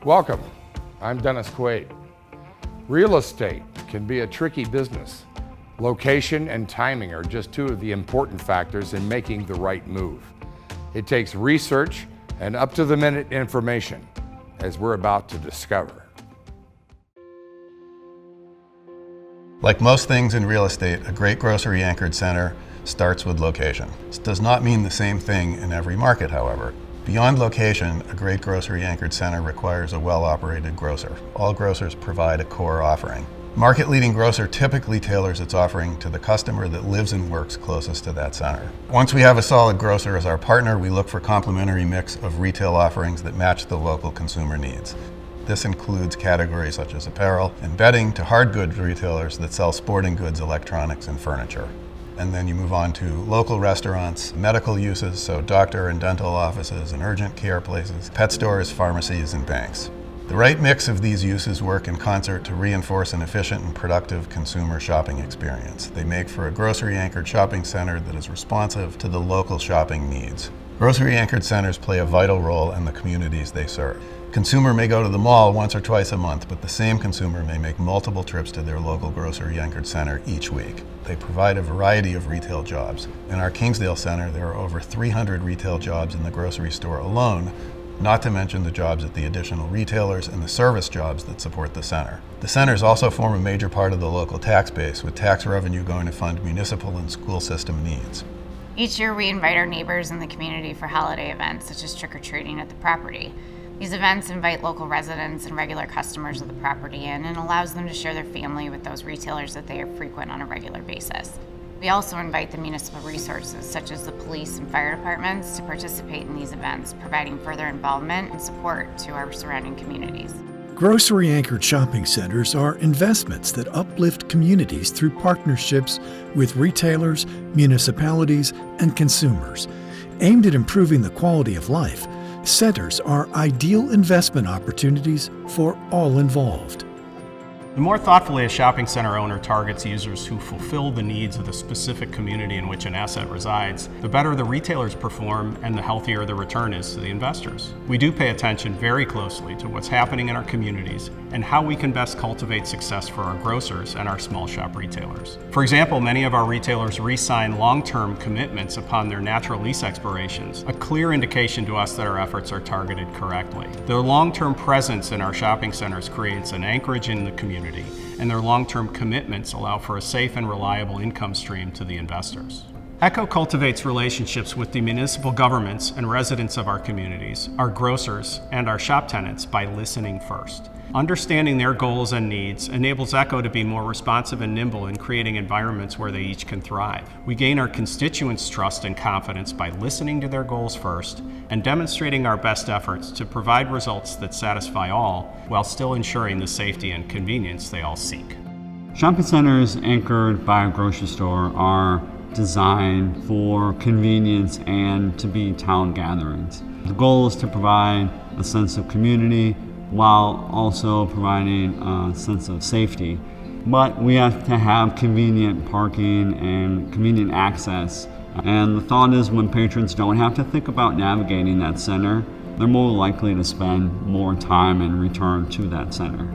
Welcome, I'm Dennis Quaid. Real estate can be a tricky business. Location and timing are just two of the important factors in making the right move. It takes research and up-to-the-minute information, as we're about to discover. Like most things in real estate, a great grocery-anchored center starts with location. This does not mean the same thing in every market, however. Beyond location, a great grocery-anchored center requires a well-operated grocer. All grocers provide a core offering. Market-leading grocer typically tailors its offering to the customer that lives and works closest to that center. Once we have a solid grocer as our partner, we look for complementary mix of retail offerings that match the local consumer needs. This includes categories such as apparel and bedding to hard goods retailers that sell sporting goods, electronics, and furniture. And then you move on to local restaurants, medical uses, so doctor and dental offices and urgent care places, pet stores, pharmacies, and banks. The right mix of these uses work in concert to reinforce an efficient and productive consumer shopping experience. They make for a grocery-anchored shopping center that is responsive to the local shopping needs. Grocery-anchored centers play a vital role in the communities they serve. Consumer may go to the mall once or twice a month, but the same consumer may make multiple trips to their local grocery-anchored center each week. They provide a variety of retail jobs. In our Kingsdale Center, there are over 300 retail jobs in the grocery store alone, not to mention the jobs at the additional retailers and the service jobs that support the center. The centers also form a major part of the local tax base, with tax revenue going to fund municipal and school system needs. Each year we invite our neighbors in the community for holiday events, such as trick-or-treating at the property. These events invite local residents and regular customers of the property in and allows them to share their family with those retailers that they frequent on a regular basis. We also invite the municipal resources, such as the police and fire departments, to participate in these events, providing further involvement and support to our surrounding communities. Grocery-anchored shopping centers are investments that uplift communities through partnerships with retailers, municipalities, and consumers. Aimed at improving the quality of life, centers are ideal investment opportunities for all involved. The more thoughtfully a shopping center owner targets users who fulfill the needs of the specific community in which an asset resides, the better the retailers perform and the healthier the return is to the investors. We do pay attention very closely to what's happening in our communities and how we can best cultivate success for our grocers and our small shop retailers. For example, many of our retailers re-sign long-term commitments upon their natural lease expirations, a clear indication to us that our efforts are targeted correctly. Their long-term presence in our shopping centers creates an anchorage in the community, and their long-term commitments allow for a safe and reliable income stream to the investors. ECHO cultivates relationships with the municipal governments and residents of our communities, our grocers, and our shop tenants by listening first. Understanding their goals and needs enables ECHO to be more responsive and nimble in creating environments where they each can thrive. We gain our constituents' trust and confidence by listening to their goals first and demonstrating our best efforts to provide results that satisfy all while still ensuring the safety and convenience they all seek. Shopping centers anchored by a grocery store are designed for convenience and to be town gatherings. The goal is to provide a sense of community while also providing a sense of safety. But we have to have convenient parking and convenient access. And the thought is when patrons don't have to think about navigating that center, they're more likely to spend more time and return to that center.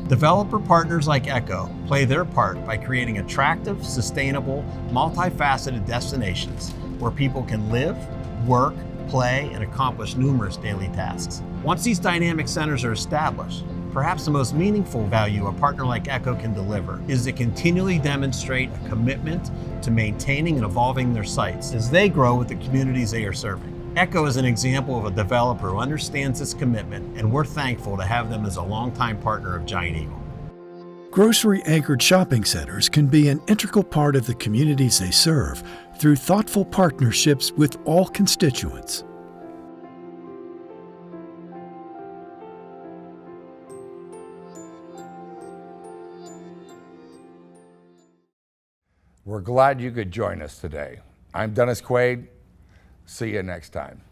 Developer partners like ECHO play their part by creating attractive, sustainable, multifaceted destinations where people can live, work, play, and accomplish numerous daily tasks. Once these dynamic centers are established, perhaps the most meaningful value a partner like ECHO can deliver is to continually demonstrate a commitment to maintaining and evolving their sites as they grow with the communities they are serving. ECHO is an example of a developer who understands this commitment, and we're thankful to have them as a longtime partner of Giant Eagle. Grocery-anchored shopping centers can be an integral part of the communities they serve through thoughtful partnerships with all constituents. We're glad you could join us today. I'm Dennis Quaid. See you next time.